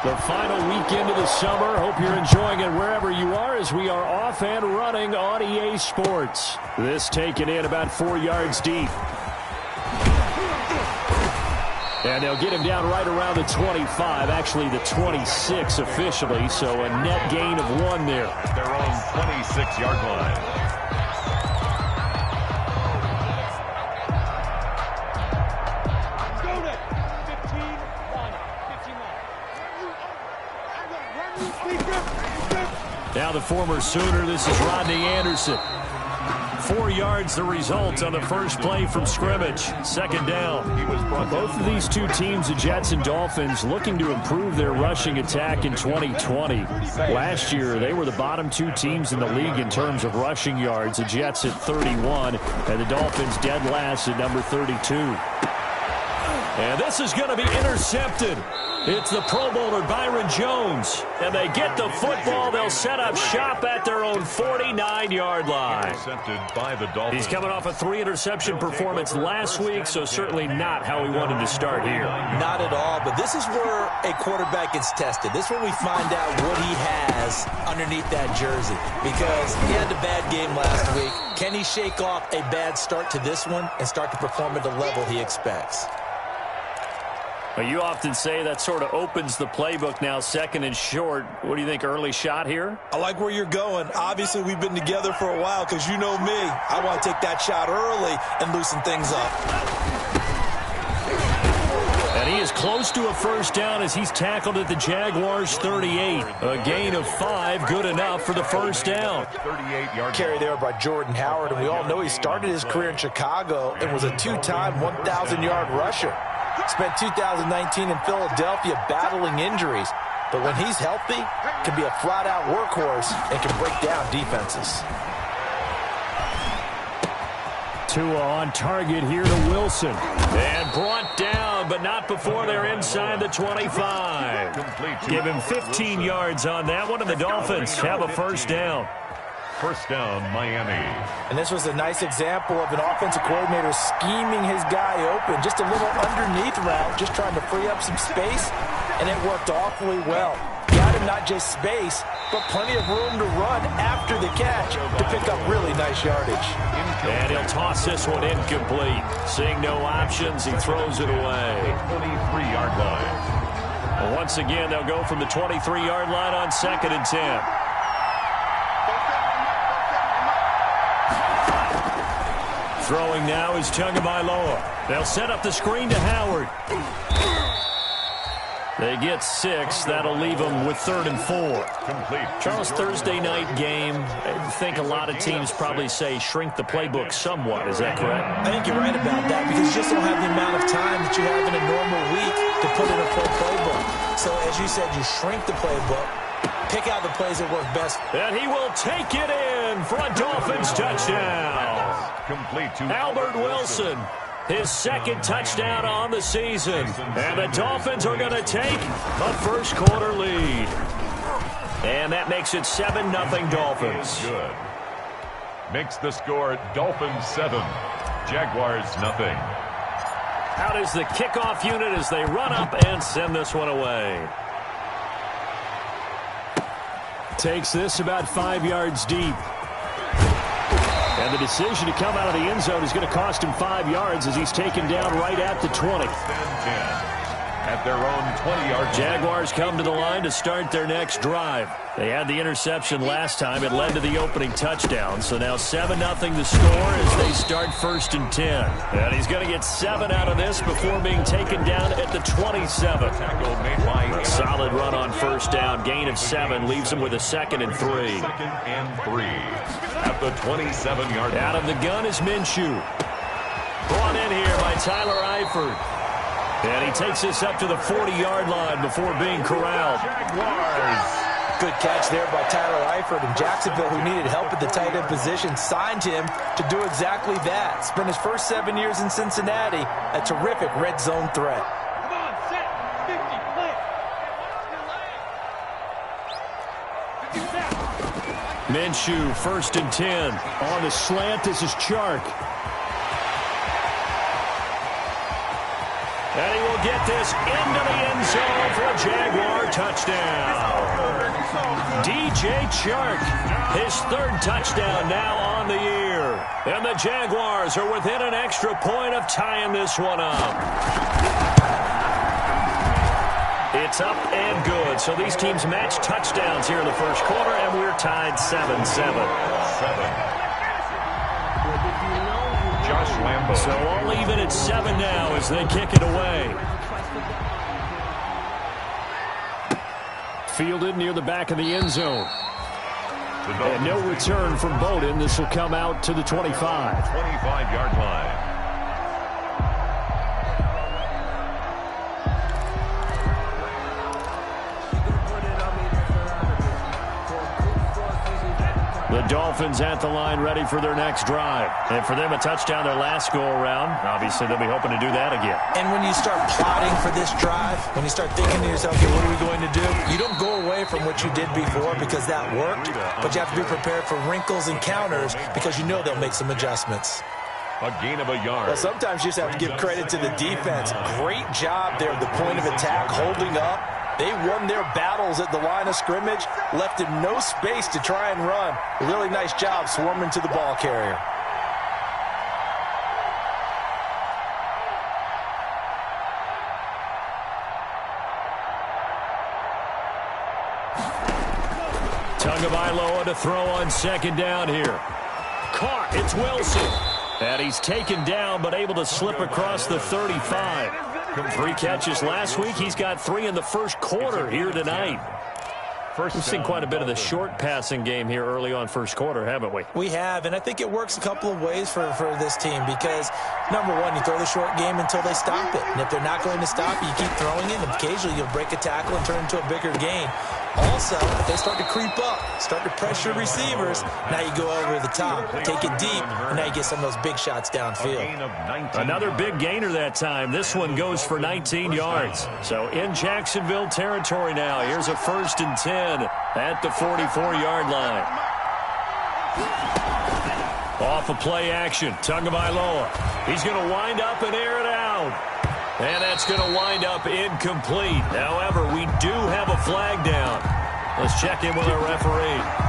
The final weekend of the summer. Hope you're enjoying it wherever you are as we are off and running on EA Sports. This taken in about 4 yards deep. And they'll get him down right around the 25, actually the 26 officially, so a net gain of 1 there. At their own 26-yard line. Now the former Sooner, this is Rodney Anderson. 4 yards the result on the first play from scrimmage. Second down. Both of these two teams, the Jets and Dolphins, looking to improve their rushing attack in 2020. Last year, they were the bottom 2 teams in the league in terms of rushing yards. The Jets at 31, and the Dolphins dead last at number 32. And this is going to be intercepted. It's the Pro Bowler Byron Jones. And they get the football. They'll set up shop at their own 49-yard line. Intercepted by the Dolphins. He's coming off a 3-interception performance last week, so certainly not how he wanted to start here. Not at all, but this is where a quarterback gets tested. This is where we find out what he has underneath that jersey. Because he had a bad game last week. Can he shake off a bad start to this one and start to perform at the level he expects? Well, you often say that sort of opens the playbook now, second and short. What do you think, early shot here? I like where you're going. Obviously, we've been together for a while because you know me. I want to take that shot early and loosen things up. And he is close to a first down as he's tackled at the Jaguars' 38. A gain of 5, good enough for the first down. 38-yard Carry there by Jordan Howard, and we all know he started his career in Chicago and was a 2-time 1,000-yard rusher. Spent 2019 in Philadelphia battling injuries, but when he's healthy, can be a flat-out workhorse and can break down defenses. Tua on target here to Wilson. And brought down, but not before they're inside the 25. Give him 15 yards on that one, and the Dolphins have a first down. First down, Miami. And this was a nice example of an offensive coordinator scheming his guy open. Just a little underneath route, just trying to free up some space, and it worked awfully well. Got him not just space, but plenty of room to run after the catch to pick up really nice yardage. And he'll toss this one incomplete. Seeing no options, he throws it away. 23-yard line. And once again, they'll go from the 23-yard line on 2nd and 10. Throwing now is Tagovailoa. They'll set up the screen to Howard. They get 6. That'll leave them with 3rd and 4. Complete. Charles, Thursday night game. I think a lot of teams probably say shrink the playbook somewhat. Is that correct? I think you're right about that because you just don't have the amount of time that you have in a normal week to put in a full playbook. So, as you said, you shrink the playbook, pick out the plays that work best. And he will take it in for a Dolphins touchdown. Complete to Albert Wilson. His 2nd touchdown on the season. And the Dolphins are going to take a first quarter lead. And that makes it 7-0 Dolphins. Good. Makes the score Dolphins 7, Jaguars nothing. Out is the kickoff unit as they run up and send this one away. Takes this about 5 yards deep. And the decision to come out of the end zone is going to cost him 5 yards as he's taken down right at the 20. At their own 20-yard. Jaguars come to the line to start their next drive. They had the interception last time. It led to the opening touchdown. So now 7-0 the score as they start 1st and 10. And he's going to get 7 out of this before being taken down at the 27. Solid run on first down. Gain of 7 leaves him with a 2nd and 3. 2nd and 3. At the 27-yard line. Out of the gun is Minshew. Brought in here by Tyler Eifert. And he takes this up to the 40-yard line before being corralled. Jaguars. Good catch there by Tyler Eifert. And Jacksonville, who needed help at the tight end position, signed him to do exactly that. Spent his first 7 years in Cincinnati, a terrific red zone threat. Come on, set, 50, play. Minshew, 1st and 10. On the slant, this is Chark. And he will get this into the end zone for a Jaguar touchdown. DJ Chark, his third touchdown now on the year. And the Jaguars are within an extra point of tying this one up. It's up and good. So these teams match touchdowns here in the first quarter, and we're tied 7-7. Josh Lambo. So all even at 7 now as they kick it away. Fielded near the back of the end zone. And no return from Bowden. This will come out to the 25. 25-yard line. The Dolphins at the line ready for their next drive. And for them, a touchdown their last go-around. Obviously, they'll be hoping to do that again. And when you start plotting for this drive, when you start thinking to yourself, okay, what are we going to do? You don't go away from what you did before because that worked, but you have to be prepared for wrinkles and counters because you know they'll make some adjustments. A gain of a yard. Well, sometimes you just have to give credit to the defense. Great job there at the point of attack, holding up. They won their battles at the line of scrimmage, left him no space to try and run. A really nice job swarming to the ball carrier. Tagovailoa to throw on second down here. Caught. It's Wilson. And he's taken down but able to slip across the 35. 3 catches last week. He's got 3 in the first quarter here tonight. We've seen quite a bit of the short passing game here early on first quarter, haven't we? We have, and I think it works a couple of ways for this team because, number one, you throw the short game until they stop it. And if they're not going to stop it, you keep throwing it, and occasionally you'll break a tackle and turn it into a bigger gain. Also, if they start to creep up, start to pressure receivers, now you go over the top, take it deep, and now you get some of those big shots downfield. Another big gainer that time. This one goes for 19 yards. So in Jacksonville territory now. Here's a 1st and 10 at the 44-yard line. Off of play action, Tagovailoa. He's going to wind up and air it out. And that's going to wind up incomplete. However, we do have a flag down. Let's check in with our referee.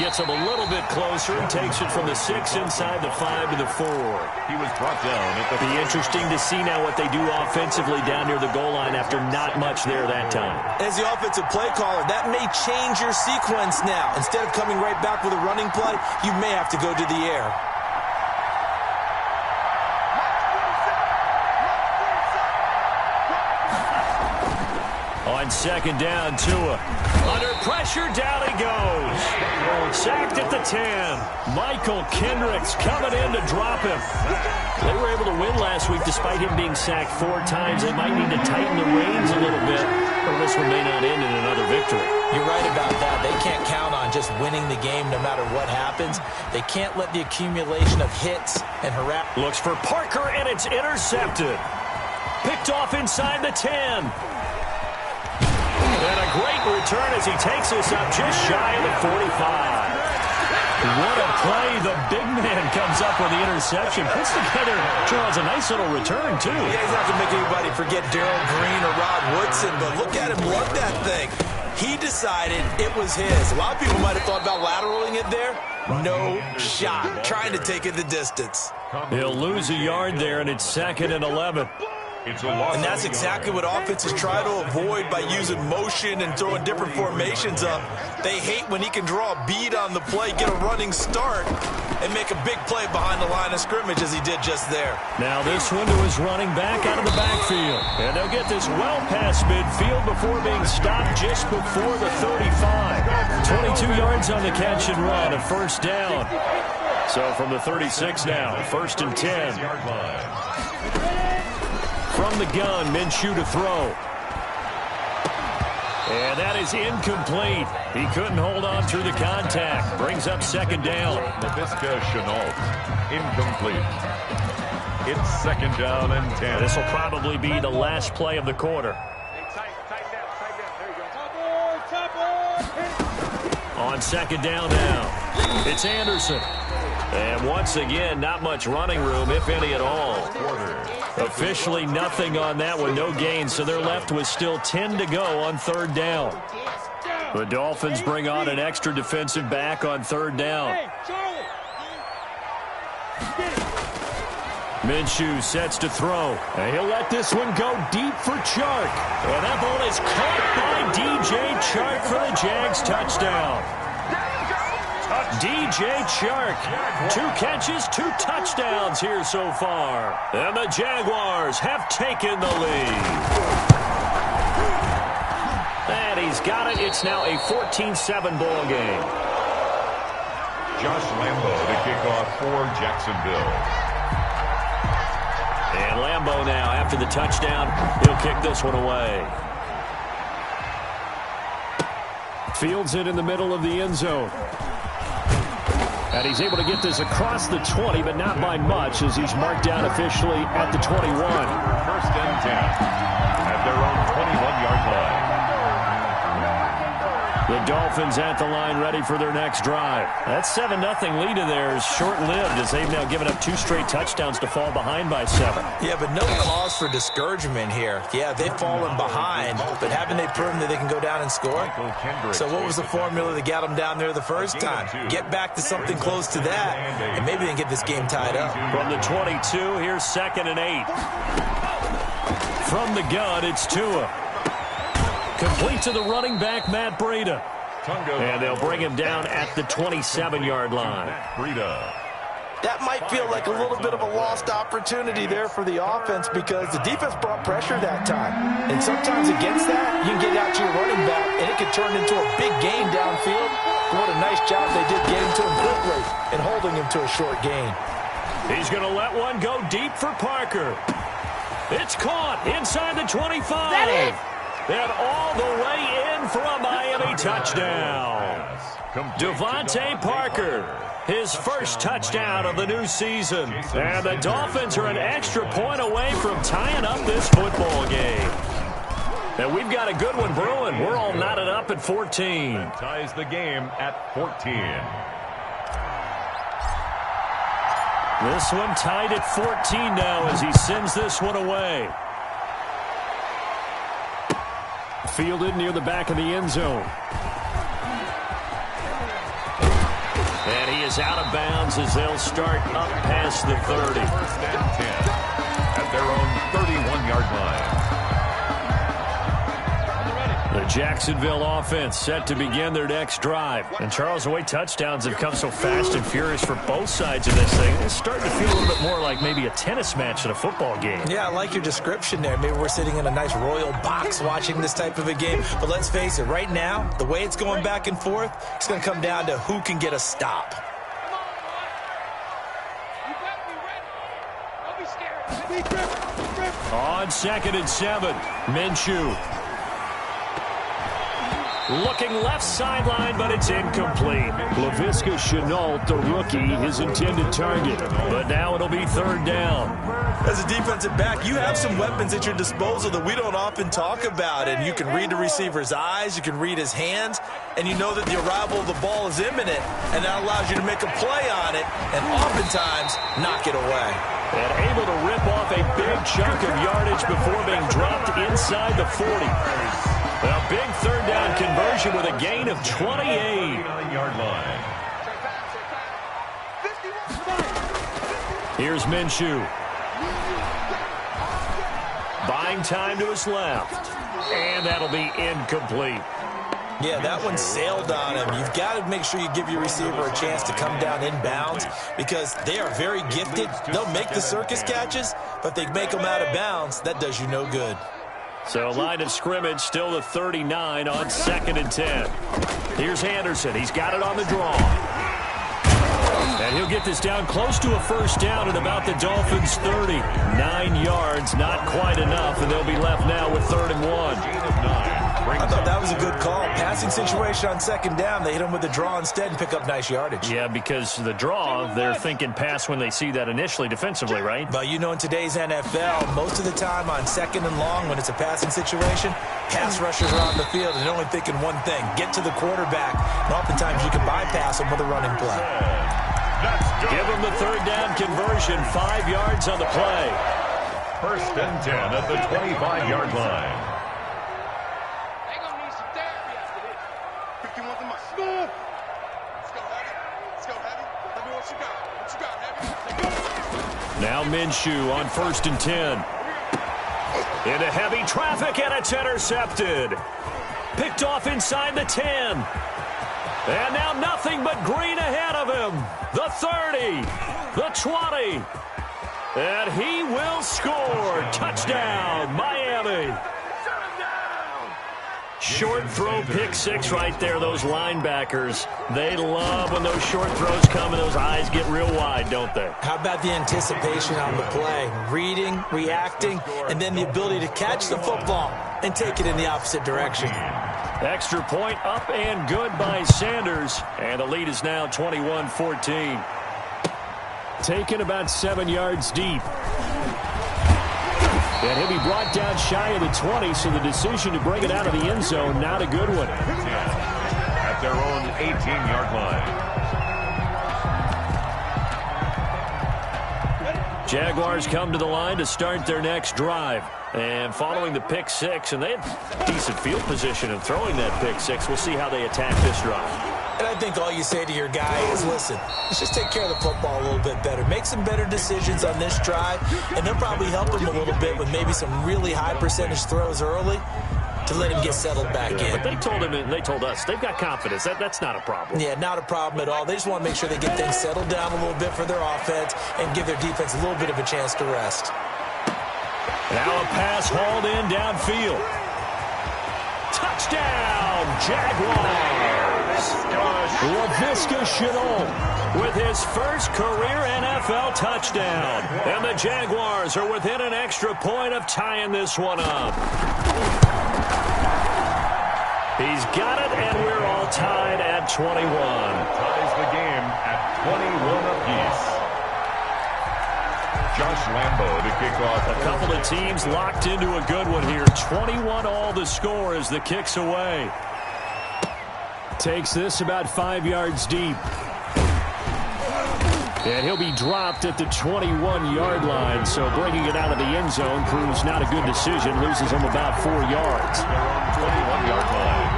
Gets him a little bit closer and takes it from the 6 inside the 5 to the 4. He was brought down at the... Be interesting to see now what they do offensively down near the goal line after not much there that time. As the offensive play caller, that may change your sequence now. Instead of coming right back with a running play, you may have to go to the air. On second down, Tua. Under pressure, down he goes. Sacked at the 10. Michael Kendricks coming in to drop him. They were able to win last week despite him being sacked 4 times. They might need to tighten the reins a little bit, or this one may not end in another victory. You're right about that. They can't count on just winning the game no matter what happens. They can't let the accumulation of hits and harass. Looks for Parker, and it's intercepted. Picked off inside the 10. And a great return as he takes us up just shy of the 45. What a play. The big man comes up with the interception. Puts together, Charles, a nice little return, too. Yeah, he's not going to make anybody forget Darrell Green or Rod Woodson, but look at him lug that thing. He decided it was his. A lot of people might have thought about lateraling it there. No shot. Trying to take it the distance. He'll lose a yard there, and it's 2nd and 11. And that's exactly what offenses try to avoid by using motion and throwing different formations up. They hate when he can draw a bead on the play, get a running start, and make a big play behind the line of scrimmage as he did just there. Now this one to his running back out of the backfield. And they'll get this well past midfield before being stopped just before the 35. 22 yards on the catch and run, a 1st down. So from the 36 now, 1st and 10. From the gun, Minshew to throw. And that is incomplete. He couldn't hold on through the contact. Brings up 2nd down. Laviska Shenault, incomplete. It's 2nd down and 10. This will probably be the last play of the quarter. On second down now, it's Anderson. And once again, not much running room, if any at all. Officially nothing on that one, no gain, so they're left with still 10 to go on third down. The Dolphins bring on an extra defensive back on third down. Minshew sets to throw, and he'll let this one go deep for Chark. And that ball is caught by DJ Chark for the Jags touchdown. DJ Chark, 2 catches, 2 touchdowns here so far. And the Jaguars have taken the lead. And he's got it. It's now a 14-7 ball game. Josh Lambo to kick off for Jacksonville. And Lambo now, after the touchdown, he'll kick this one away. Fields it in the middle of the end zone. And he's able to get this across the 20, but not by much, as he's marked down officially at the 21. First and 10 at their own 21-yard line. The Dolphins at the line, ready for their next drive. That 7-0 lead of theirs short-lived, as they've now given up 2 straight touchdowns to fall behind by 7. Yeah, but no cause for discouragement here. Yeah, they've fallen behind, but haven't they proven that they can go down and score? So what was the formula that got them down there the first time? Get back to something close to that, and maybe they can get this game tied up. From the 22, here's 2nd and 8. From the gun, it's Tua. Complete to the running back, Matt Breida. And they'll bring him down at the 27-yard line. That might feel like a little bit of a lost opportunity there for the offense, because the defense brought pressure that time. And sometimes against that, you can get out to your running back, and it could turn into a big gain downfield. What a nice job they did getting to him quickly and holding him to a short gain. He's going to let one go deep for Parker. It's caught inside the 25. And all the way in for a Miami touchdown. Devontae Parker, his first touchdown of the new season. And the Dolphins are an extra point away from tying up this football game. And we've got a good one brewing. We're all knotted up at 14. And ties the game at 14. This one tied at 14 now as he sends this one away. Fielded near the back of the end zone. And he is out of bounds as they'll start up past the 30. First and 10 at their own 31-yard line. The Jacksonville offense set to begin their next drive. And Charles, the way touchdowns have come so fast and furious for both sides of this thing, it's starting to feel a little bit more like maybe a tennis match than a football game. Yeah, I like your description there. Maybe we're sitting in a nice royal box watching this type of a game. But let's face it, right now, the way it's going back and forth, it's going to come down to who can get a stop. On 2nd and 7, Minshew. Looking left sideline, but it's incomplete. Laviska Shenault, the rookie, his intended target. But now it'll be 3rd down. As a defensive back, you have some weapons at your disposal that we don't often talk about. And you can read the receiver's eyes, you can read his hands, and you know that the arrival of the ball is imminent. And that allows you to make a play on it and oftentimes knock it away. And able to rip off a big chunk of yardage before being dropped inside the 40. A big 3rd down conversion with a gain of 28. Yard line. Here's Minshew. Buying time to his left. And that'll be incomplete. Yeah, that one sailed on him. You've got to make sure you give your receiver a chance to come down inbounds, because they are very gifted. They'll make the circus catches, but they make them out of bounds. That does you no good. So line of scrimmage still the 39 on 2nd and 10. Here's Anderson. He's got it on the draw. And he'll get this down close to a 1st down at about the Dolphins' 30. 9 yards, not quite enough, and they'll be left now with 3rd and 1. I thought that was a good call. Passing situation on second down. They hit him with a draw instead and pick up nice yardage. Yeah, because the draw, they're thinking pass when they see that initially defensively, right? But you know, in today's NFL, most of the time on second and long, when it's a passing situation, pass rushers are on the field and they're only thinking one thing: get to the quarterback. And oftentimes you can bypass them with a running play. Give them the third down conversion, 5 yards on the play. First and 10 at the 25-yard line. They gonna need some therapy after this. 51 to my school. Let's go, Heavy. Let's go, Heavy. Tell me what you got. What you got, Heavy? Now Minshew on first and 10. Into heavy traffic, and it's intercepted. Picked off inside the 10. And now nothing but green ahead of him. The 30, the 20. And he will score. Touchdown, Miami. Short throw, pick six right there. Those linebackers, they love when those short throws come and those eyes get real wide, don't they? How about the anticipation on the play? Reading, reacting, and then the ability to catch the football and take it in the opposite direction. Extra point up and good by Sanders. And the lead is now 21-14. Taken about 7 yards deep. And he'll be brought down shy of the 20, so the decision to bring it out of the end zone, not a good one. At their own 18-yard line. Jaguars come to the line to start their next drive. And following the pick six, and they had decent field position in throwing that pick six. We'll see how they attack this drive. And I think all you say to your guy is, listen, let's just take care of the football a little bit better. Make some better decisions on this drive, and they'll probably help him a little bit with maybe some really high percentage throws early to let him get settled back in. But they told him, and they told us, they've got confidence. That's not a problem. Yeah, not a problem at all. They just want to make sure they get things settled down a little bit for their offense and give their defense a little bit of a chance to rest. Now a pass hauled in downfield. Touchdown, Jaguars! LaVisca Chenault with his first career NFL touchdown. And the Jaguars are within an extra point of tying this one up. He's got it, and we're all tied at 21. Ties the game at 21 apiece. Josh Lambo to kick off. A couple of teams locked into a good one here. 21 all the score as the kick's away. Takes this about 5 yards deep. And he'll be dropped at the 21-yard line, so bringing it out of the end zone proves not a good decision. Loses him about 4 yards. 21-yard line.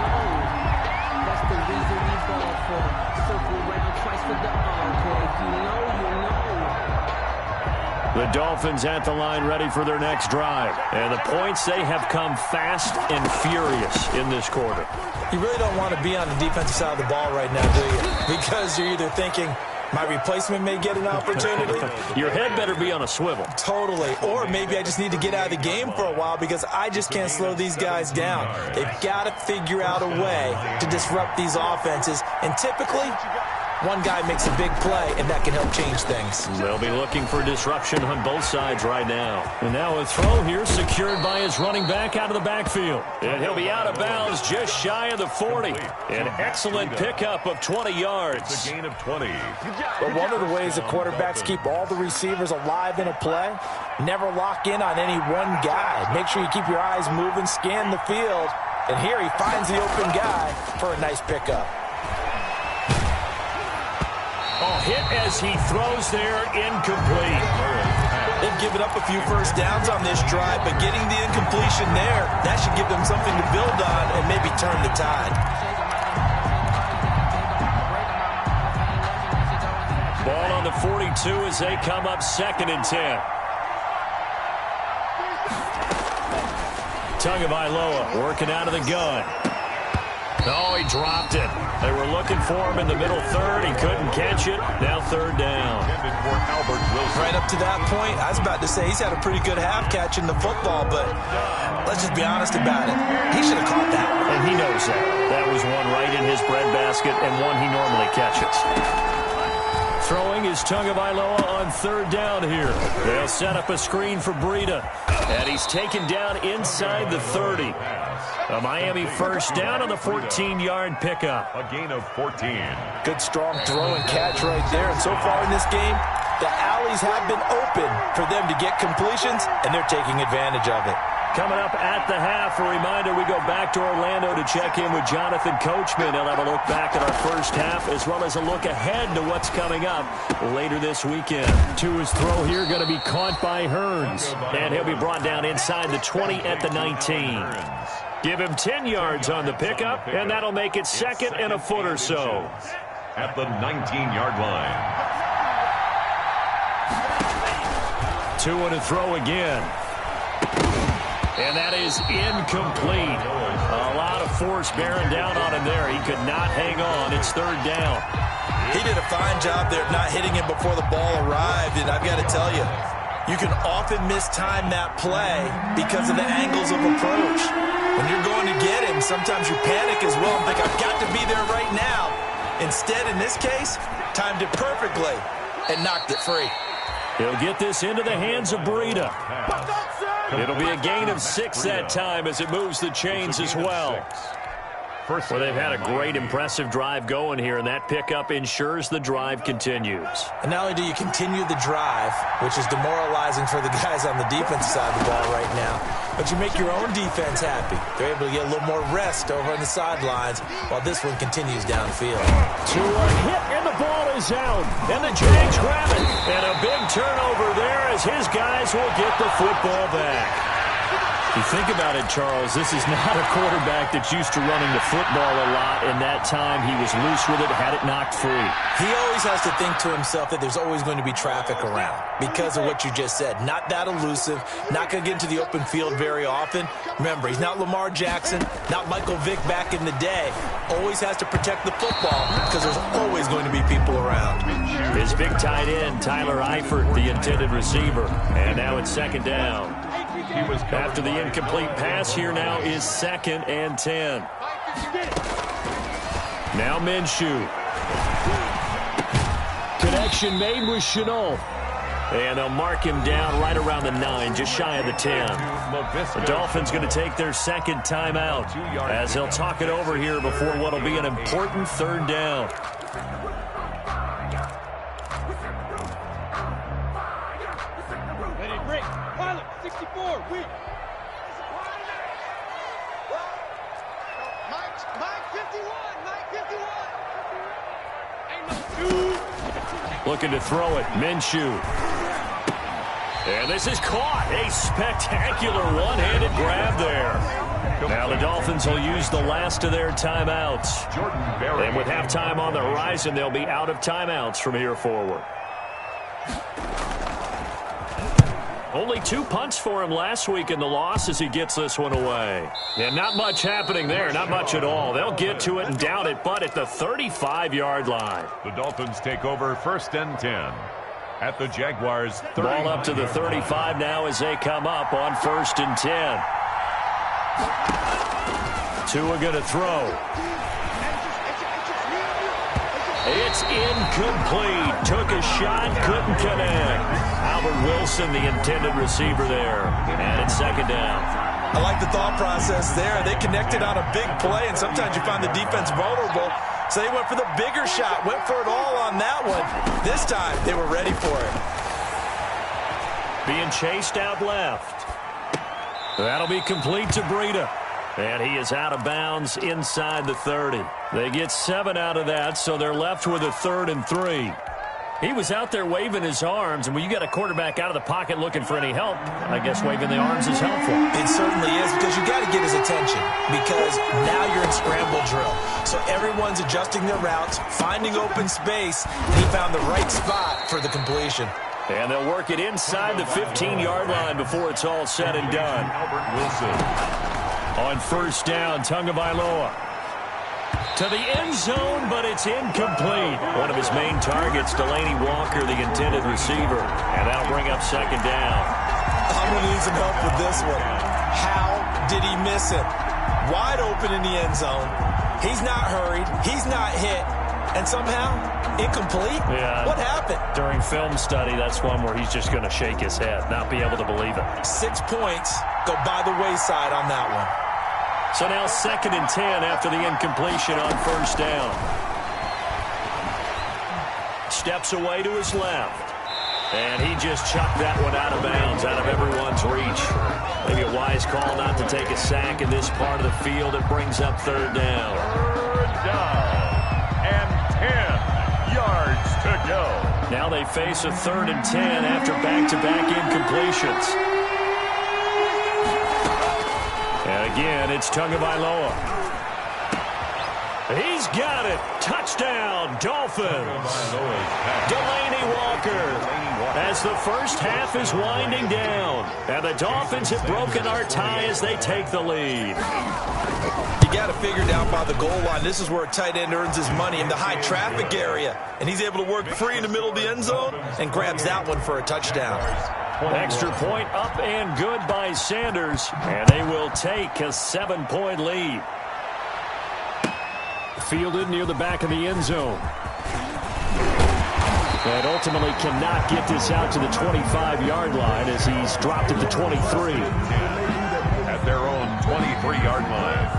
That's the reason we ball for. Circle around twice for the encore. You know. The Dolphins at the line ready for their next drive. And the points, they have come fast and furious in this quarter. You really don't want to be on the defensive side of the ball right now, do you? Because you're either thinking, my replacement may get an opportunity. Your head better be on a swivel. Totally. Or maybe I just need to get out of the game for a while because I just can't slow these guys down. They've got to figure out a way to disrupt these offenses. And typically, one guy makes a big play, and that can help change things. They'll be looking for disruption on both sides right now. And now a throw here secured by his running back out of the backfield. And he'll be out of bounds just shy of the 40. An excellent pickup of 20 yards. A gain of 20. But one of the ways the quarterbacks keep all the receivers alive in a play, never lock in on any one guy. Make sure you keep your eyes moving, scan the field. And here he finds the open guy for a nice pickup. Hit as he throws there, incomplete. They've given up a few first downs on this drive, but getting the incompletion there, that should give them something to build on and maybe turn the tide. Ball on the 42 as they come up 2nd and 10. Tagovailoa working out of the gun. Oh, he dropped it. They were looking for him in the middle third. He couldn't catch it. Now 3rd down. Right up to that point, I was about to say he's had a pretty good half catching the football, but let's just be honest about it. He should have caught that one. And he knows that. That was one right in his breadbasket and one he normally catches. Throwing is Tagovailoa on third down here. They'll set up a screen for Breida. And he's taken down inside the 30. A Miami first down on the 14-yard pickup. A gain of 14. Good strong throw and catch right there. And so far in this game, the alleys have been open for them to get completions, and they're taking advantage of it. Coming up at the half, a reminder, we go back to Orlando to check in with Jonathan Coachman. He'll have a look back at our first half as well as a look ahead to what's coming up later this weekend. Tua's throw here going to be caught by Hearns, and he'll be brought down inside the 20 at the 19. Give him 10 yards on the pickup, and that'll make it second and a foot or so. At the 19-yard line. Tua to throw again. And that is incomplete. A lot of force bearing down on him there. He could not hang on. It's third down. He did a fine job there of not hitting him before the ball arrived, and I've got to tell you, you can often mistime that play because of the angles of approach. When you're going to get him, sometimes you panic as well and think, I've got to be there right now. Instead, in this case, timed it perfectly and knocked it free. He'll get this into the hands of Breida. It'll be a gain of 6 that time as it moves the chains as well. Well, they've had a great, impressive drive going here, and that pickup ensures the drive continues. And not only do you continue the drive, which is demoralizing for the guys on the defensive side of the ball right now, but you make your own defense happy. They're able to get a little more rest over on the sidelines while this one continues downfield. Tua hit, and the ball is out. And the Jags grab it. And a big turnover there as his guys will get the football back. You think about it, Charles, this is not a quarterback that's used to running the football a lot, and that time he was loose with it, had it knocked free. He always has to think to himself that there's always going to be traffic around because of what you just said. Not that elusive, not going to get into the open field very often. Remember, he's not Lamar Jackson, not Michael Vick back in the day. Always has to protect the football because there's always going to be people around. His big tight end, Tyler Eifert, the intended receiver. And now it's second down. After the incomplete pass, here now is 2nd and 10. Now Minshew. Connection made with Chenault. And they'll mark him down right around the 9, just shy of the 10. The Dolphins going to take their second timeout as they'll talk it over here before what will be an important third down. Looking to throw it, Minshew. And this is caught. A spectacular one-handed grab there. Now the Dolphins will use the last of their timeouts. And with halftime on the horizon, they'll be out of timeouts from here forward. Only 2 punts for him last week in the loss as he gets this one away. And not much happening there, not much at all. They'll get to it and down it, but at the 35-yard line. The Dolphins take over 1st and 10 at the Jaguars' 30. Ball up to the 35 now as they come up on 1st and 10. Tua going to throw. It's incomplete. Took a shot, couldn't connect. Albert Wilson, the intended receiver there. And it's second down. I like the thought process there. They connected on a big play, and sometimes you find the defense vulnerable. So they went for the bigger shot, went for it all on that one. This time, they were ready for it. Being chased out left. That'll be complete to Breida. And he is out of bounds inside the 30. They get 7 out of that, so they're left with a 3rd and 3. He was out there waving his arms, and when you got a quarterback out of the pocket looking for any help, I guess waving the arms is helpful. It certainly is, because you got to get his attention, because now you're in scramble drill. So everyone's adjusting their routes, finding open space, and he found the right spot for the completion. And they'll work it inside the 15-yard line before it's all said and done. Albert Wilson. On 1st down, Tagovailoa to the end zone, but it's incomplete. One of his main targets, Delaney Walker, the intended receiver. And that'll bring up second down. I'm going to need some help with this one. How did he miss it? Wide open in the end zone. He's not hurried. He's not hit. and somehow incomplete? Yeah. What happened? During film study, that's one where he's just going to shake his head, not be able to believe it. 6 points go by the wayside on that one. So now 2nd and 10 after the incompletion on first down. Steps away to his left. And he just chucked that one out of bounds, out of everyone's reach. Maybe a wise call not to take a sack in this part of the field. It brings up 3rd down. 3rd down and 10 yards to go. Now they face a 3rd and 10 after back-to-back incompletions. And again, it's Tagovailoa. He's got it. Touchdown, Dolphins. Delaney Walker. As the first half is winding down. And the Dolphins have broken our tie as they take the lead. You got to figure down by the goal line. This is where a tight end earns his money in the high traffic area. And he's able to work free in the middle of the end zone and grabs that one for a touchdown. Extra point up and good by Sanders. And they will take a 7-point lead. Fielded near the back of the end zone. And ultimately cannot get this out to the 25-yard line as he's dropped at the 23. At their own 23-yard line.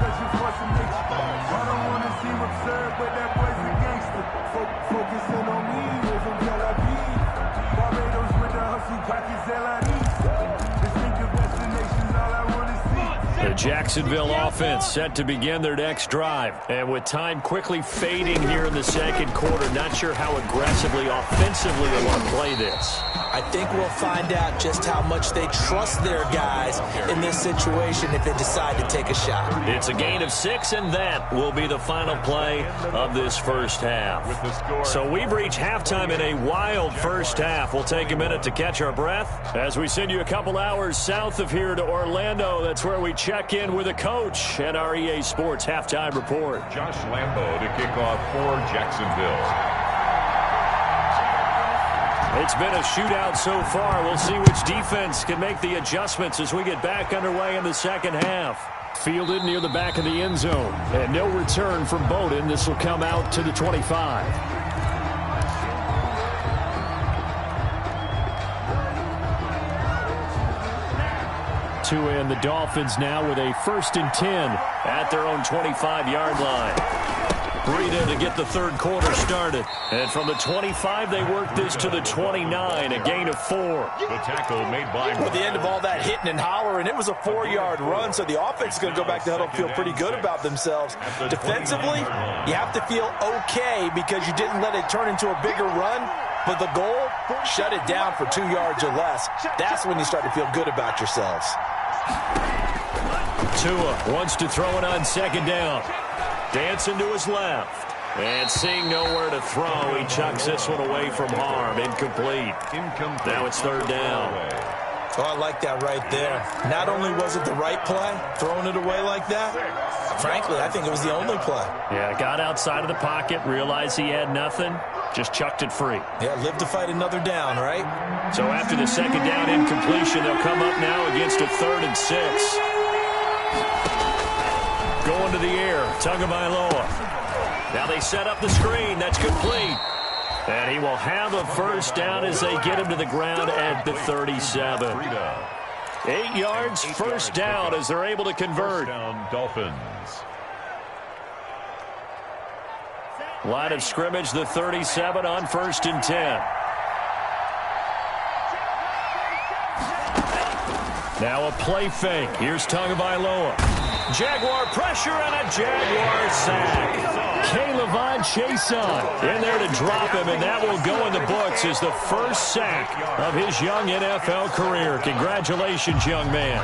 The Jacksonville offense set to begin their next drive. And with time quickly fading here in the 2nd quarter, not sure how aggressively, offensively they want to play this. I think we'll find out just how much they trust their guys in this situation if they decide to take a shot. It's a gain of 6, and that will be the final play of this first half. So we've reached halftime in a wild first half. We'll take a minute to catch our breath as we send you a couple hours south of here to Orlando. That's where we check in with a coach at our EA Sports Halftime Report. Josh Lambo to kick off for Jacksonville. It's been a shootout so far. We'll see which defense can make the adjustments as we get back underway in the 2nd half. Fielded near the back of the end zone. And no return from Bowden. This will come out to the 25. To end the Dolphins now with a 1st and 10 at their own 25-yard line. Breida to get the 3rd quarter started. And from the 25, they work this to the 29, a gain of 4. The tackle made by... At the end of all that hitting and hollering, it was a 4-yard run, so the offense is going to go back to huddle and feel pretty good about themselves. Defensively, you have to feel okay because you didn't let it turn into a bigger run, but the goal, shut it down for 2 yards or less. That's when you start to feel good about yourselves. Tua wants to throw it on 2nd down. Dancing to his left. And seeing nowhere to throw, he chucks this one away from harm. Incomplete. Now it's 3rd down. Oh, I like that right there. Not only was it the right play, throwing it away like that, frankly, I think it was the only play. Yeah, got outside of the pocket, realized he had nothing, just chucked it free. Yeah, live to fight another down, right? So after the 2nd down incompletion, they'll come up now against a 3rd and 6. Going to the air, Tagovailoa. Now they set up the screen. That's complete. And he will have a first down as they get him to the ground at the 37. 8 yards, first down as they're able to convert. Dolphins. Line of scrimmage, the 37 on 1st and 10. Now a play fake. Here's Tagovailoa. Jaguar pressure and a Jaguar sack. K'Lavon Chaisson in there to drop him, and that will go in the books as the first sack of his young NFL career. Congratulations, young man.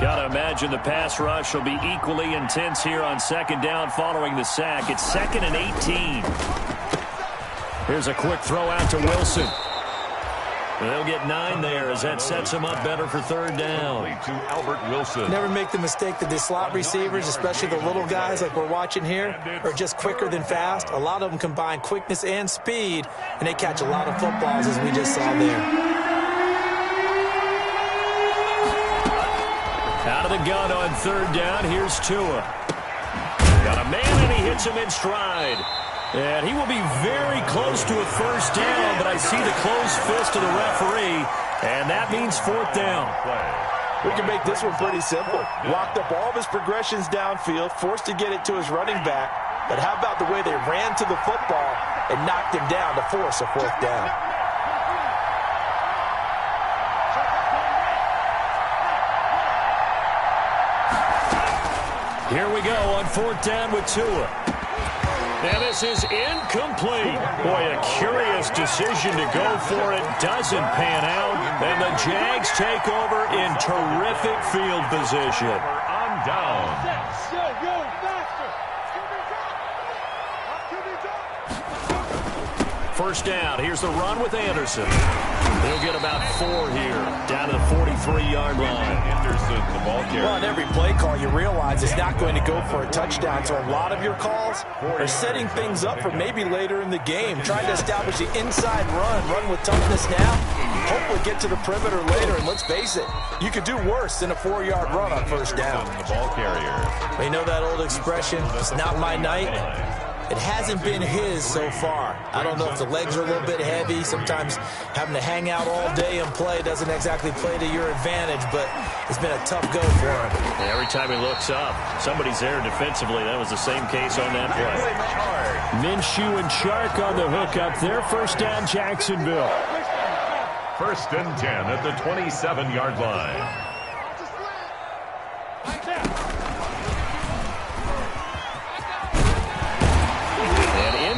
Gotta imagine the pass rush will be equally intense here on 2nd down following the sack. It's 2nd and 18. Here's a quick throw out to Wilson. They'll get 9 there as that sets them up better for 3rd down. To Albert Wilson. Never make the mistake that the slot receivers, especially the little guys like we're watching here, are just quicker than fast. A lot of them combine quickness and speed, and they catch a lot of footballs as we just saw there. gun on third down. Here's Tua. Got a man, and he hits him in stride. And he will be very close to a first down, but I see the closed fist of the referee, and that means fourth down. We can make this one pretty simple. Locked up all of his progressions downfield, forced to get it to his running back. But how about the way they ran to the football and knocked him down to force a fourth down? Here we go on fourth down with Tua. And this is incomplete. Boy, a curious decision to go for it. Doesn't pan out. And the Jags take over in terrific field position. On down. First down. Here's the run with Anderson. He'll get about 4 here, down to the 43-yard line. Anderson, the ball carrier. Well, on every play call, you realize it's not going to go for a touchdown. So a lot of your calls are setting things up for maybe later in the game, trying to establish the inside run with toughness now, hopefully get to the perimeter later. And let's face it, you could do worse than a 4-yard run on first down. The ball carrier. You know that old expression, it's not my night? It hasn't been his so far. I don't know if the legs are a little bit heavy. Sometimes having to hang out all day and play doesn't exactly play to your advantage, but it's been a tough go for him. And every time he looks up, somebody's there defensively. That was the same case on that play. Minshew and Chark on the hook up there. First down, Jacksonville. First and 10 at the 27-yard line.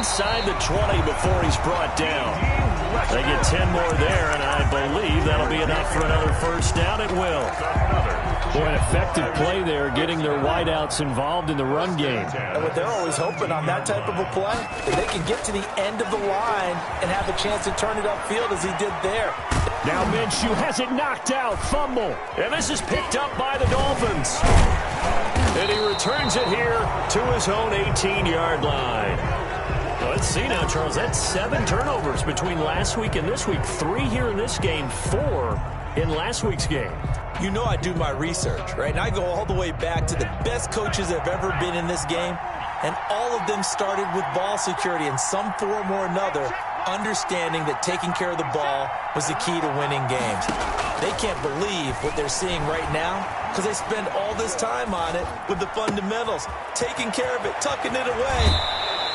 Inside the 20 before he's brought down. They get 10 more there, and I believe that'll be enough for another first down. It will. Boy, an effective play there, getting their wideouts involved in the run game. And what they're always hoping on that type of a play, that they can get to the end of the line and have a chance to turn it upfield as he did there. Now Minshew has it knocked out. Fumble. And this is picked up by the Dolphins. And he returns it here to his own 18-yard line. Let's see now, Charles. That's 7 turnovers between last week and this week. 3 here in this game, 4 in last week's game. You know I do my research, right? And I go all the way back to the best coaches that have ever been in this game. And all of them started with ball security in some form or another, understanding that taking care of the ball was the key to winning games. They can't believe what they're seeing right now because they spend all this time on it with the fundamentals, taking care of it, tucking it away.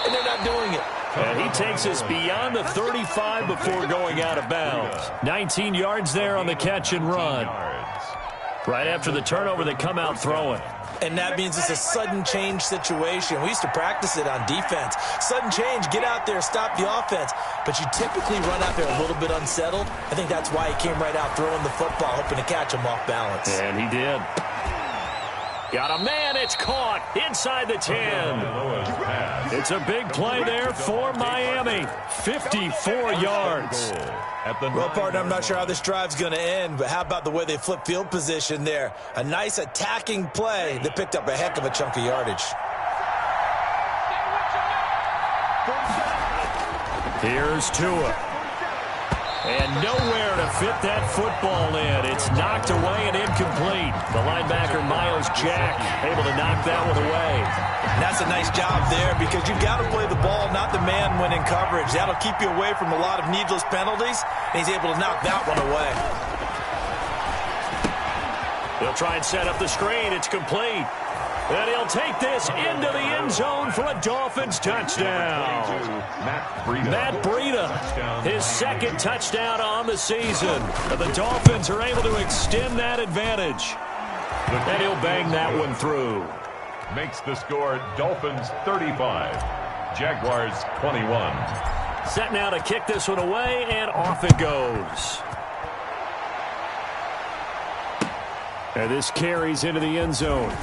And they're not doing it. And he takes us beyond the 35 before going out of bounds. 19 yards there on the catch and run. Right after the turnover, they come out throwing. And that means it's a sudden change situation. We used to practice it on defense. Sudden change, get out there, stop the offense. But you typically run out there a little bit unsettled. I think that's why he came right out throwing the football, hoping to catch him off balance. And he did. Got a man, it's caught inside the 10. It's a big play there for Miami. 54 yards. Well, partner, I'm not sure how this drive's going to end, but how about the way they flip field position there? A nice attacking play that picked up a heck of a chunk of yardage. Here's Tua. And nowhere to fit that football in. It's knocked away and incomplete. The linebacker, Miles Jack, able to knock that one away. And that's a nice job there because you've got to play the ball, not the man when in coverage. That'll keep you away from a lot of needless penalties, and he's able to knock that one away. They'll try and set up the screen. It's complete. And he'll take this into the end zone for a Dolphins touchdown. Matt Breida, his second touchdown on the season. The Dolphins are able to extend that advantage. And he'll bang that one through. Makes the score Dolphins 35, Jaguars 21. Set now to kick this one away, and off it goes. And this carries into the end zone.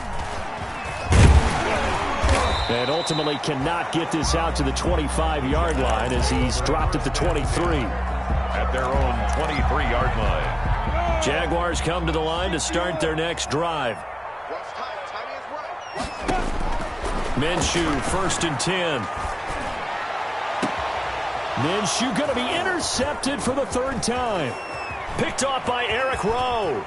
And ultimately cannot get this out to the 25-yard line as he's dropped at the 23. At their own 23-yard line. Jaguars come to the line to start their next drive. Minshew, first and 10. Minshew going to be intercepted for the third time. Picked off by Eric Rowe.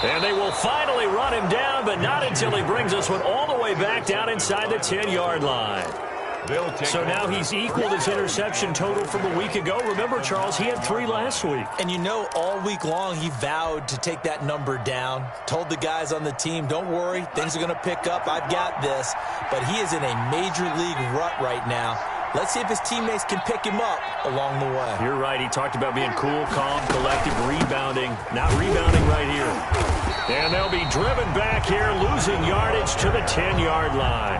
And they will finally run him down, but not until he brings this one all the way back down inside the 10-yard line. So now he's equaled his interception total from a week ago. Remember, Charles, he had 3 last week. And you know, all week long he vowed to take that number down. Told the guys on the team, don't worry, things are going to pick up. I've got this. But he is in a major league rut right now. Let's see if his teammates can pick him up along the way. You're right. He talked about being cool, calm, collected, rebounding. Not rebounding right here. And they'll be driven back here, losing yardage to the 10-yard line.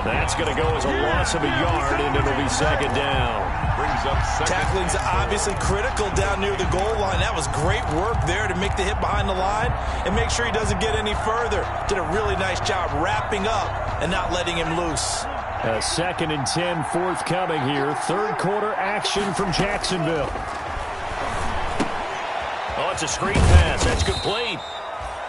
That's going to go as a loss of a yard, and it'll be second down. Brings up second. Tackling's obviously critical down near the goal line. That was great work there to make the hit behind the line and make sure he doesn't get any further. Did a really nice job wrapping up and not letting him loose. A 2nd and 10 forthcoming here. Third quarter action from Jacksonville. Oh, it's a screen pass. That's complete.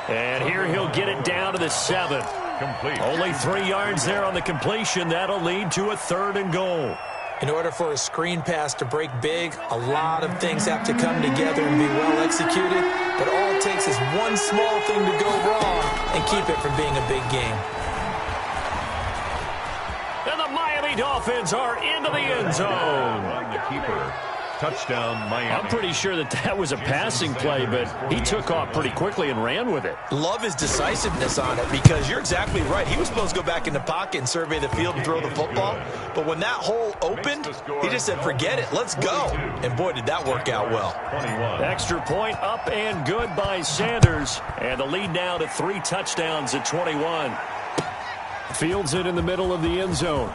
And here he'll get it down to the 7. Complete. Only 3 yards there on the completion. That'll lead to a 3rd and goal. In order for a screen pass to break big, a lot of things have to come together and be well executed. But all it takes is one small thing to go wrong and keep it from being a big game. And the Miami Dolphins are into the end zone. On the keeper. Touchdown, Miami. I'm pretty sure that was a passing play, but he took off pretty quickly and ran with it. Love his decisiveness on it because you're exactly right. He was supposed to go back in the pocket and survey the field and throw the football. But when that hole opened, he just said, forget it, let's go. And boy, did that work out well. 21. Extra point up and good by Sanders. And the lead now to 3 touchdowns at 21. Fields it in the middle of the end zone.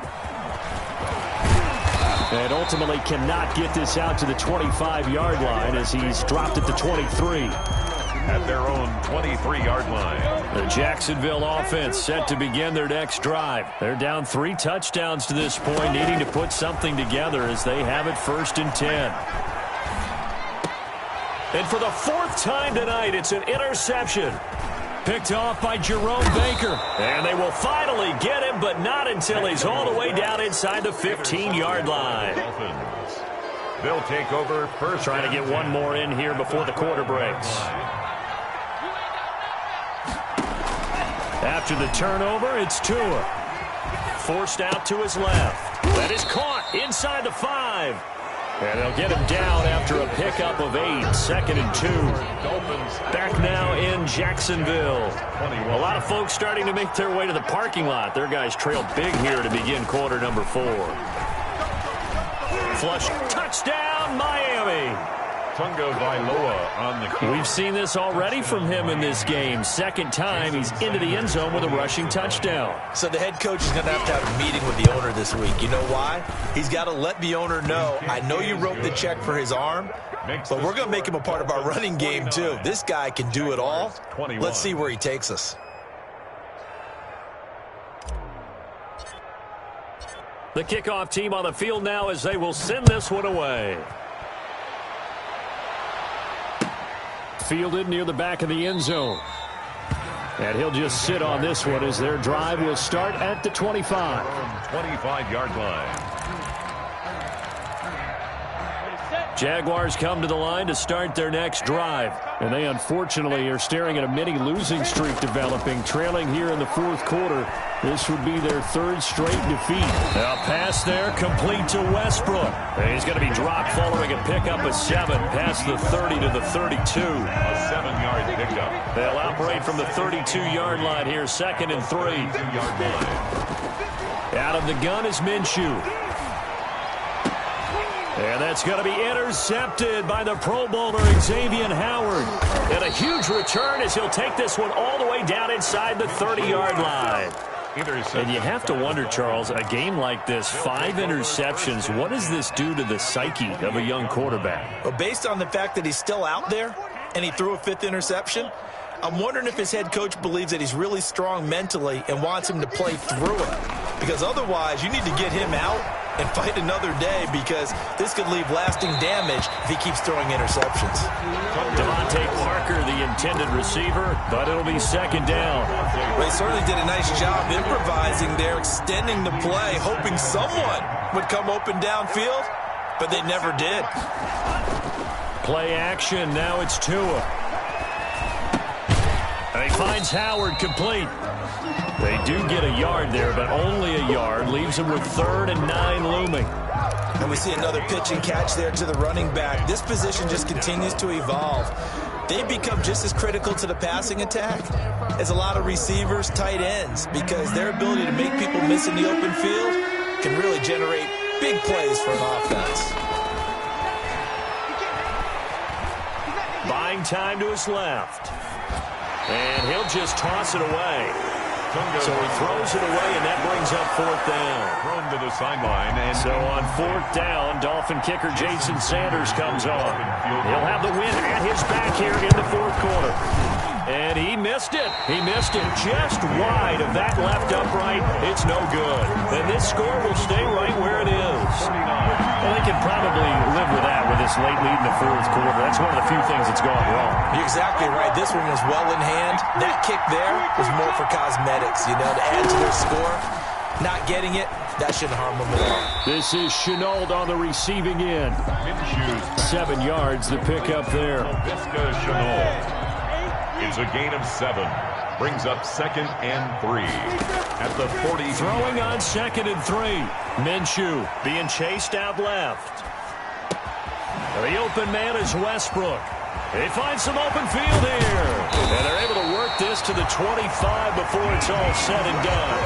And ultimately cannot get this out to the 25-yard line as he's dropped at the 23. At their own 23-yard line. The Jacksonville offense set to begin their next drive. They're down 3 touchdowns to this point, needing to put something together as they have it 1st and 10. And for the 4th time tonight, it's an interception. Picked off by Jerome Baker. And they will finally get him, but not until he's all the way down inside the 15-yard line. Dolphins. They'll take over first. Trying to get one more in here before the quarter breaks. After the turnover, it's Tua. Forced out to his left. That is caught inside the 5. And they'll get him down after a pickup of 8. 2nd and 2. Dolphins back now in Jacksonville. A lot of folks starting to make their way to the parking lot. Their guys trail big here to begin quarter number 4. Flush. Touchdown, Miami. Tunga Vailoa on the kick. We've seen this already from him in this game. 2nd time he's into the end zone with a rushing touchdown. So the head coach is going to have a meeting with the owner this week. You know why? He's got to let the owner know, I know you wrote the check for his arm, but we're going to make him a part of our running game too. This guy can do it all. Let's see where he takes us. The kickoff team on the field now as they will send this one away. Fielded near the back of the end zone. And he'll just sit on this one as their drive will start at the 25. 25-yard line. Jaguars come to the line to start their next drive. And they unfortunately are staring at a mini losing streak developing, trailing here in the 4th quarter. This would be their 3rd straight defeat. A pass there complete to Westbrook. And he's going to be dropped following a pickup of 7 past the 30 to the 32. A 7-yard pickup. They'll operate from the 32-yard line here, 2nd and 3. 2-yard line. Out of the gun is Minshew. And that's going to be intercepted by the Pro Bowler Xavier Howard. And a huge return as he'll take this one all the way down inside the 30-yard line. And you have to wonder, Charles, a game like this, 5 interceptions, what does this do to the psyche of a young quarterback? Well, based on the fact that he's still out there and he threw a 5th interception, I'm wondering if his head coach believes that he's really strong mentally and wants him to play through it. Because otherwise, you need to get him out and fight another day because this could leave lasting damage if he keeps throwing interceptions. Devontae Parker, the intended receiver, but it'll be 2nd down. They certainly did a nice job improvising there, extending the play, hoping someone would come open downfield, but they never did. Play action, now it's Tua. He finds Howard complete. They do get a yard there, but only a yard. Leaves him with 3rd and 9 looming. And we see another pitch and catch there to the running back. This position just continues to evolve. They've become just as critical to the passing attack as a lot of receivers, tight ends, because their ability to make people miss in the open field can really generate big plays for an offense. Buying time to his left. And he'll just toss it away. So he throws it away, and that brings up 4th down. Thrown to the sideline. And so on 4th down, Dolphin kicker Jason Sanders comes on. He'll have the win at his back here in the 4th quarter. And he missed it. He missed it just wide of that left upright. It's no good. And this score will stay right where it is. Well, they can probably live with that with this late lead in the 4th quarter. That's one of the few things that's gone wrong. You're exactly right. This one was well in hand. That kick there was more for cosmetics, to add to their score. Not getting it, that shouldn't harm them at all. This is Chenault on the receiving end. 7 yards to pick up there. It's a gain of 7. Brings up 2nd and 3 at the 40. Throwing on 2nd and 3. Minshew being chased out left. The open man is Westbrook. They find some open field here. And they're able to work this to the 25 before it's all said and done.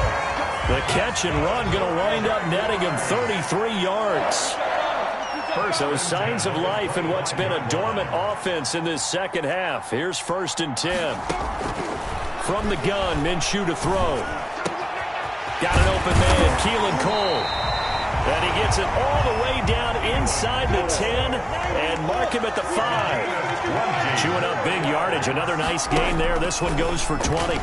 The catch and run going to wind up netting him 33 yards. So signs of life in what's been a dormant offense in this second half. Here's 1st and 10. From the gun, Minshew to throw. Got an open man, Keelan Cole. And he gets it all the way down inside the 10 and mark him at the 5. Chewing up big yardage. Another nice gain there. This one goes for 20.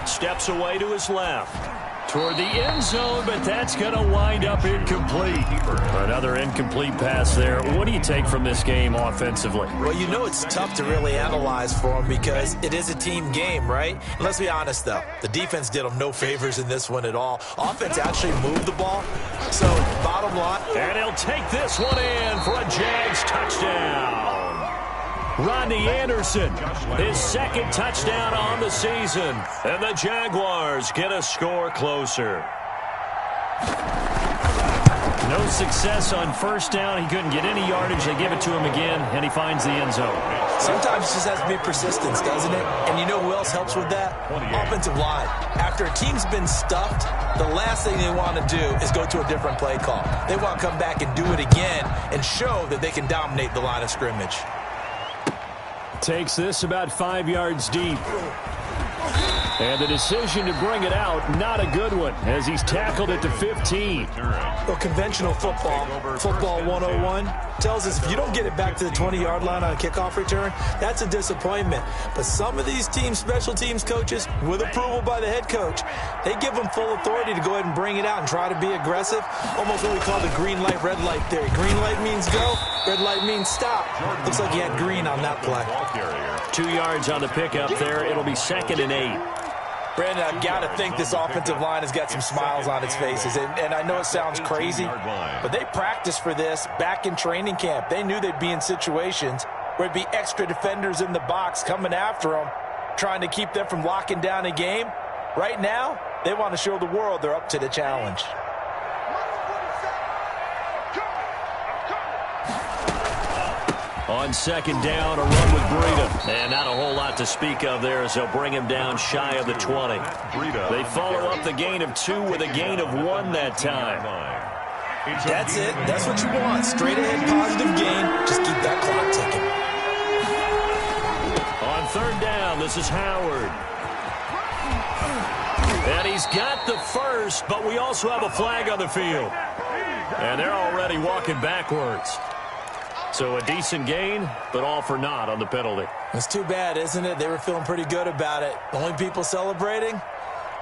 Steps away to his left. Toward the end zone, but that's going to wind up incomplete. Another incomplete pass there. What do you take from this game offensively? Well, it's tough to really analyze for them because it is a team game, right? Let's be honest, though. The defense did them no favors in this one at all. Offense actually moved the ball. So, bottom line. And he'll take this one in for a Jags touchdown. Rodney Anderson, his 2nd touchdown on the season. And the Jaguars get a score closer. No success on 1st down. He couldn't get any yardage. They give it to him again, and he finds the end zone. Sometimes it just has to be persistence, doesn't it? And you know who else helps with that? Offensive line. After a team's been stuffed, the last thing they want to do is go to a different play call. They want to come back and do it again and show that they can dominate the line of scrimmage. Takes this about 5 yards deep. And the decision to bring it out, not a good one, as he's tackled at the 15. Well, conventional football 101, tells us if you don't get it back to the 20-yard line on a kickoff return, that's a disappointment. But some of these teams, special teams coaches, with approval by the head coach, they give them full authority to go ahead and bring it out and try to be aggressive. Almost what we call the green light, red light theory. Green light means go, red light means stop. Looks like he had green on that play. 2 yards on the pickup there. It'll be 2nd and 8. Brandon, I've got to think this offensive line has got some smiles on its faces. And I know it sounds crazy, but they practiced for this back in training camp. They knew they'd be in situations where it'd be extra defenders in the box coming after them, trying to keep them from locking down a game. Right now, they want to show the world they're up to the challenge. On 2nd down, a run with Breida. And not a whole lot to speak of there as they'll bring him down shy of the 20. They follow up the gain of 2 with a gain of 1 that time. That's it. That's what you want. Straight ahead positive gain. Just keep that clock ticking. On 3rd down, this is Howard. And he's got the first, but we also have a flag on the field. And they're already walking backwards. So a decent gain, but all for naught on the penalty. It's too bad, isn't it? They were feeling pretty good about it. The only people celebrating,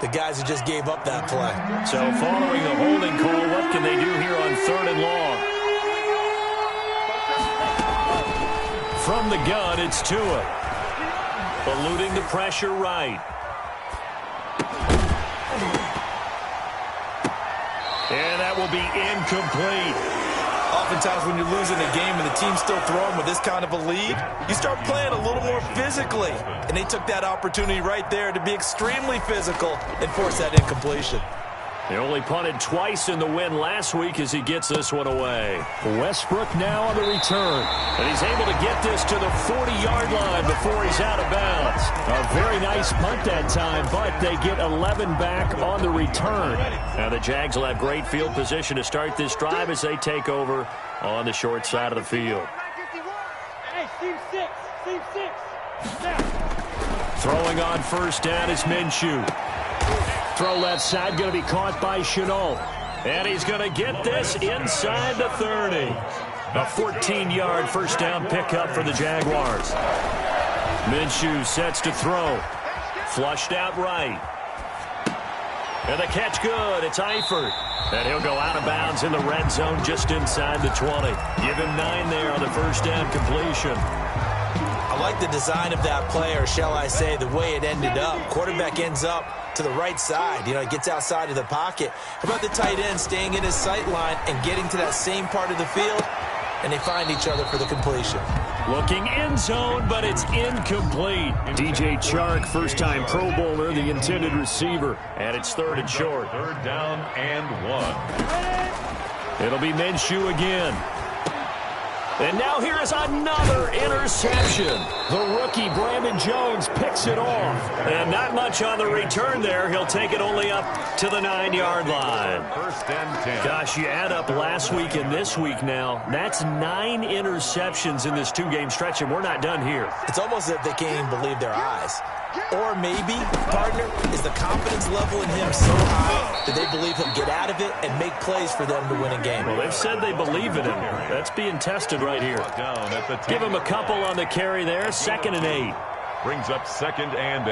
the guys who just gave up that play. So following the holding call, what can they do here on 3rd and long? From the gun, it's Tua. Eluding the pressure right. And that will be incomplete. Oftentimes when you're losing a game and the team's still throwing with this kind of a lead, you start playing a little more physically. And they took that opportunity right there to be extremely physical and force that incompletion. They only punted twice in the win last week as he gets this one away. Westbrook now on the return. And he's able to get this to the 40-yard line before he's out of bounds. A very nice punt that time, but they get 11 back on the return. Now the Jags will have great field position to start this drive as they take over on the short side of the field. Hey, Steve 6. Steve 6. Throwing on first down is Minshew. Throw left side, going to be caught by Chenault. And he's going to get this inside the 30. A 14-yard first down pickup for the Jaguars. Minshew sets to throw. Flushed out right. And the catch good. It's Eifert. And he'll go out of bounds in the red zone just inside the 20. Give him 9 there on the first down completion. I like the design of that play, or shall I say the way it ended up. Quarterback ends up to the right side. You know, he gets outside of the pocket. How about the tight end staying in his sight line and getting to that same part of the field? And they find each other for the completion. Looking end zone, but it's incomplete. DJ Chark, first-time Pro Bowler, the intended receiver. And it's third and short. Third down and 1. It'll be Minshew again. And now here is another interception. The rookie, Brandon Jones, picks it off. And not much on the return there. He'll take it only up to the 9-yard line. First and 10. Gosh, you add up last week and this week now. That's 9 interceptions in this 2-game stretch, and we're not done here. It's almost as if they can't even believe their eyes. Or maybe, partner, is the confidence level in him so high that they believe he'll get out of it and make plays for them to win a game. Well, they've said they believe in him. That's being tested right here. Down at the 10. Give him a couple on the carry there. 2nd and 8. Brings up 2nd and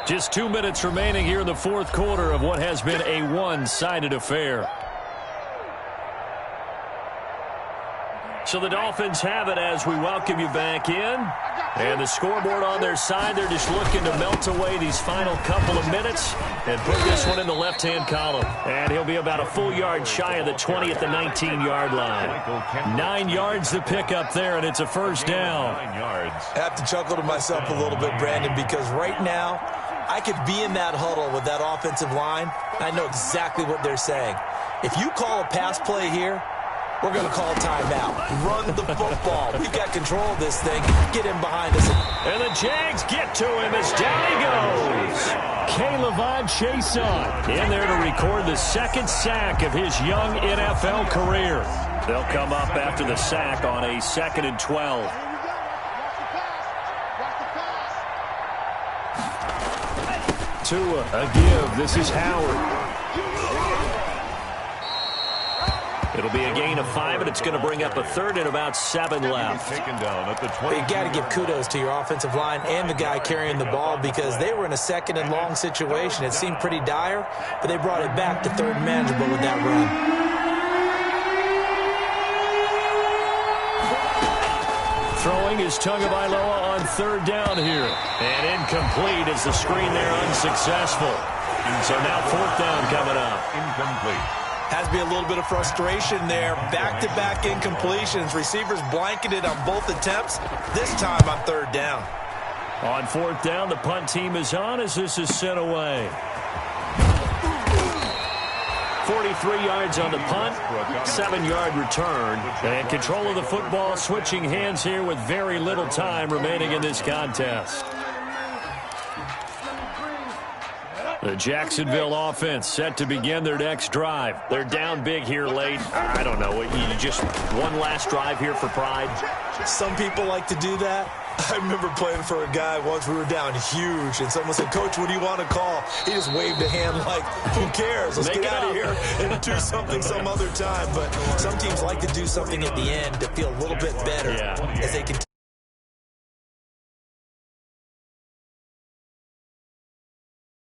8. Just 2 minutes remaining here in the fourth quarter of what has been a one-sided affair. So the Dolphins have it as we welcome you back in. And the scoreboard on their side, they're just looking to melt away these final couple of minutes and put this one in the left-hand column. And he'll be about a full yard shy of the 20 at the 19-yard line. 9 yards to pick up there, and it's a first down. 9 yards. I have to chuckle to myself a little bit, Brandon, because right now I could be in that huddle with that offensive line. I know exactly what they're saying. If you call a pass play here, we're going to call timeout. Run the football. We've got control of this thing. Get him behind us. And the Jags get to him as down he goes. Caleb Chason in there to record the 2nd sack of his young NFL career. They'll come up after the sack on a 2nd and 12. Tua, a give. This is Howard. It'll be a gain of 5, and it's going to bring up a 3rd and about 7 left. Taken down at the 20. You got to give kudos to your offensive line and the guy carrying the ball because they were in a 2nd and long situation. It seemed pretty dire, but they brought it back to 3rd and manageable with that run. Throwing is Tagovailoa on 3rd down here. And incomplete as the screen there unsuccessful. So now 4th down coming up. Incomplete. Has to be a little bit of frustration there. Back-to-back incompletions. Receivers blanketed on both attempts. This time on 3rd down. On 4th down, the punt team is on as this is sent away. 43 yards on the punt, 7-yard return. And control of the football switching hands here with very little time remaining in this contest. The Jacksonville offense set to begin their next drive. They're down big here late. I don't know. You just one last drive here for pride. Some people like to do that. I remember playing for a guy once. We were down huge, and someone said, "Coach, what do you want to call?" He just waved a hand like, who cares? Let's get out of here and do something some other time. But some teams like to do something at the end to feel a little bit better as they continue.